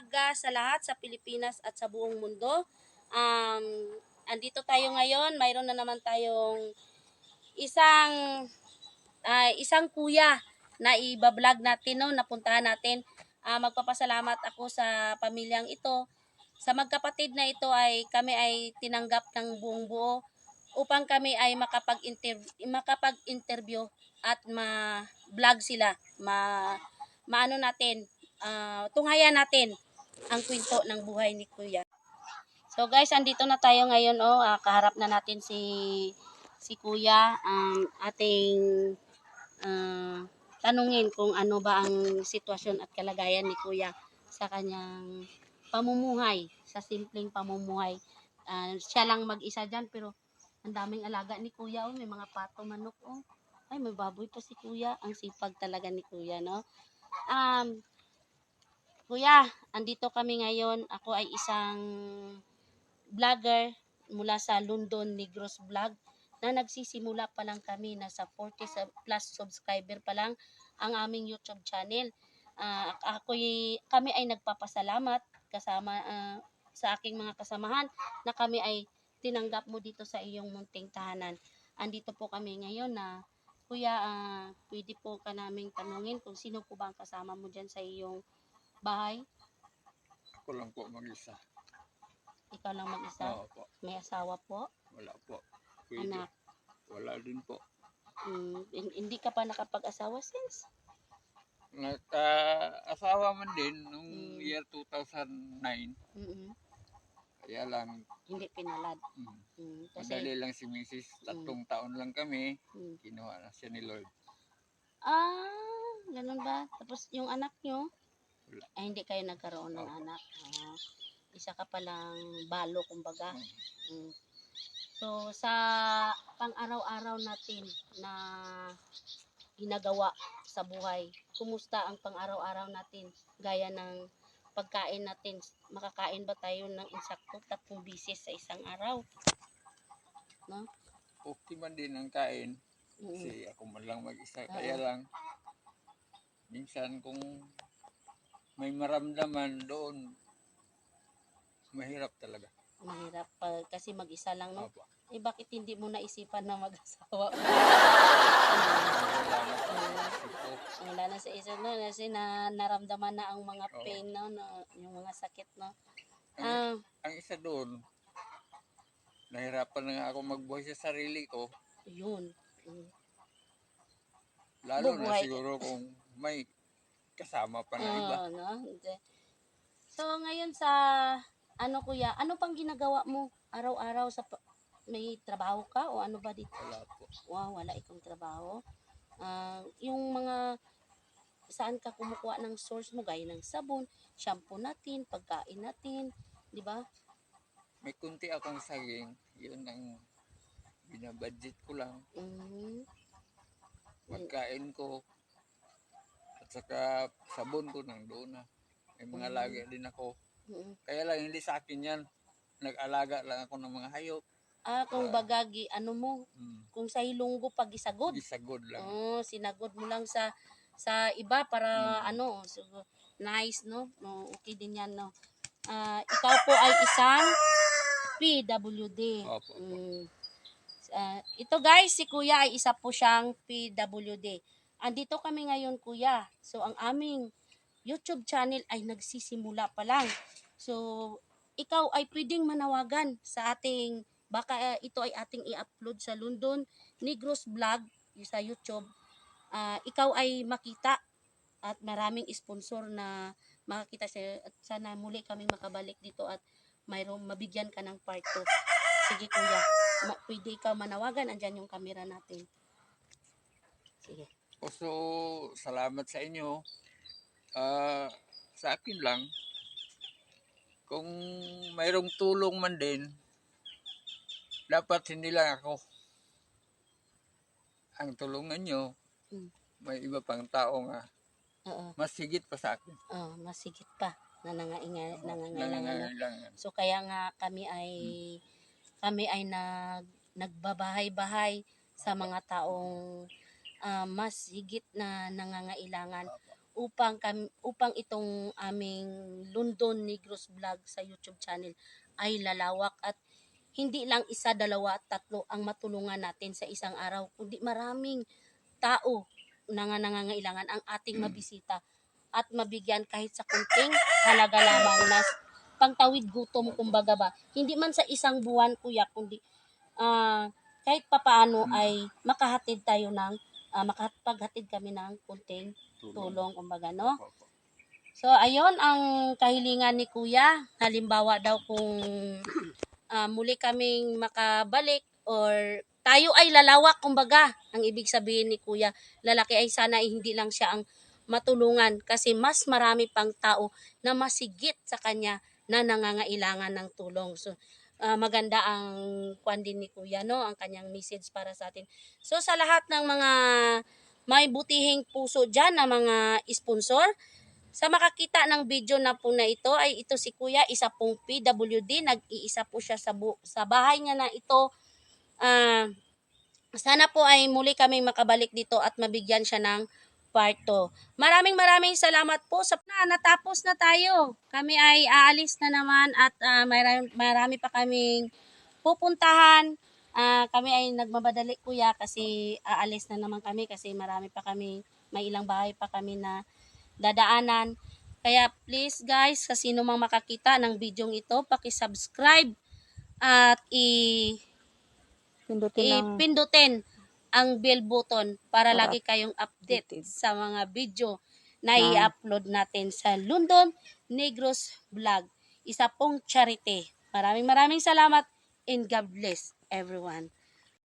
umaga sa lahat sa Pilipinas at sa buong mundo. Andito tayo ngayon, mayroon na naman tayong isang kuya na ibablog natin, no, napuntahan natin. Magpapasalamat ako sa pamilyang ito. Sa magkapatid na ito ay kami ay tinanggap ng buong buo upang kami ay makapag-interview at ma-vlog sila. Maano natin, tunghayan natin ang kwento ng buhay ni Kuya. So guys, andito na tayo ngayon, kaharap na natin si Kuya, ating tanungin kung ano ba ang sitwasyon at kalagayan ni Kuya sa kanyang pamumuhay, sa simpleng pamumuhay. Siya lang mag-isa dyan, pero ang daming alaga ni Kuya, may mga pato, manok, ay may baboy pa si Kuya. Ang sipag talaga ni Kuya, no? Kuya, andito kami ngayon. Ako ay isang vlogger mula sa London Negros Vlog na nagsisimula pa lang kami. Nasa 40 plus subscriber pa lang ang aming YouTube channel. Kami ay nagpapasalamat kasama sa aking mga kasamahan na kami ay tinanggap mo dito sa iyong munting tahanan. Andito po kami ngayon na Kuya, pwede po ka naming tanungin kung sino po ba ang kasama mo dyan sa iyong bahay? Ako lang po mag-isa. Ikaw lang mag-isa? Oo po. May asawa po? Wala po. Pwede. Anak? Wala din po. Hindi ka pa nakapag-asawa since? Nagka-asawa man din nung year 2009. Kaya lang. Hindi pinalad. Kasi, madali lang si Mrs. 3 taon lang kami. Kinuha na siya ni Lord. Ganun ba? Tapos yung anak nyo? Wala. Ay, hindi kayo nagkaroon ng anak. Isa ka palang balo, kumbaga. So, sa pang-araw-araw natin na ginagawa sa buhay, kumusta ang pang-araw-araw natin? Gaya ng pagkain natin, makakain ba tayo ng insakto 3 bisis sa isang araw? No? Okay man din ang kain. Kasi ako man lang mag-isa. Kaya lang, minsan kung may maramdaman doon, mahirap talaga. Mahirap kasi mag-isa lang, no? Opo. Bakit hindi mo naisipan na mag-asawa? Wala na sa isip, no? Kasi naramdaman na ang mga pain, no? Yung mga sakit, no? Ang isa doon, nahirapan na nga ako magbuhay sa sarili ko. Yun. Lalo na siguro kung may kasama pa na iba. No? So, ngayon sa, Kuya, ano pang ginagawa mo araw-araw? May trabaho ka o ano ba dito? Wala po. Wow, wala ikong trabaho. Yung mga, saan ka kumukuha ng source mo, gaya ng sabon, shampoo natin, pagkain natin, di ba? May kunti akong saging, yun ang binabudget ko lang. Pagkain ko, at saka sabon ko nang doon na. May mga laga din ako. Kaya lang hindi sa akin yan. Nag-alaga lang ako ng mga hayop. Kung bagagi, kung sa Ilonggo pag isagod. Isagod lang. Sinagod mo lang sa iba para so, nice, no? Okay din yan, no? Ikaw po ay isang PWD. Opo. Ito guys, si Kuya ay isa po siyang PWD. Andito kami ngayon, Kuya. So, ang aming YouTube channel ay nagsisimula pa lang. So, ikaw ay pwedeng manawagan sa ating, baka ito ay ating i-upload sa London Negros Vlog sa YouTube. Ikaw ay makita at maraming sponsor na makakita siya. At sana muli kaming makabalik dito at mayroong mabigyan ka ng part 2. Sige Kuya, pwede ikaw manawagan. Andyan yung camera natin. Sige. So, salamat sa inyo. Sa akin lang, kung mayroong tulong man din, dapat hindi lang ako ang tulungan nyo. May iba pang tao nga. Mas higit pa sa akin. Mas higit pa na nangangailangan. So kaya nga kami ay nagbabahay-bahay sa mga taong mas higit na nangangailangan upang itong aming London Negros Vlog sa YouTube channel ay lalawak at hindi lang isa, dalawa at tatlo ang matulungan natin sa isang araw, kundi maraming tao na nangangailangan ang ating mabisita at mabigyan kahit sa kunting halaga lamang na pangtawid gutom, kumbaga ba. Hindi man sa isang buwan, kuya, kundi kahit papaano ay makahatid tayo ng makapaghatid kami ng kunting tulong, kumbaga, no? Opo. So, ayun ang kahilingan ni kuya. Halimbawa daw kung muli kaming makabalik or tayo ay lalawak, kumbaga, ang ibig sabihin ni kuya, lalaki ay sana ay hindi lang siya ang matulungan kasi mas marami pang tao na masigit sa kanya na nangangailangan ng tulong. So, maganda ang kwan din ni kuya, no? Ang kanyang message para sa atin. So, sa lahat ng mga may butihing puso dyan na mga sponsor, sa makakita ng video na po na ito ay ito si kuya, isa pong PWD, nag-iisa po siya sa bahay niya na ito. Sana po ay muli kaming makabalik dito at mabigyan siya ng part 2. Maraming salamat po sa natapos na tayo. Kami ay aalis na naman at marami pa kaming pupuntahan. Kami ay nagmabadali kuya kasi aalis na naman kami kasi marami pa kami, may ilang bahay pa kami na dadaanan. Kaya please guys, sa sino mang makakita ng video ito, paki-subscribe at ipindutin ang bell button para lagi kayong update sa mga video na i-upload natin sa London Negros Vlog. Isa pong charity. Maraming salamat and God bless everyone.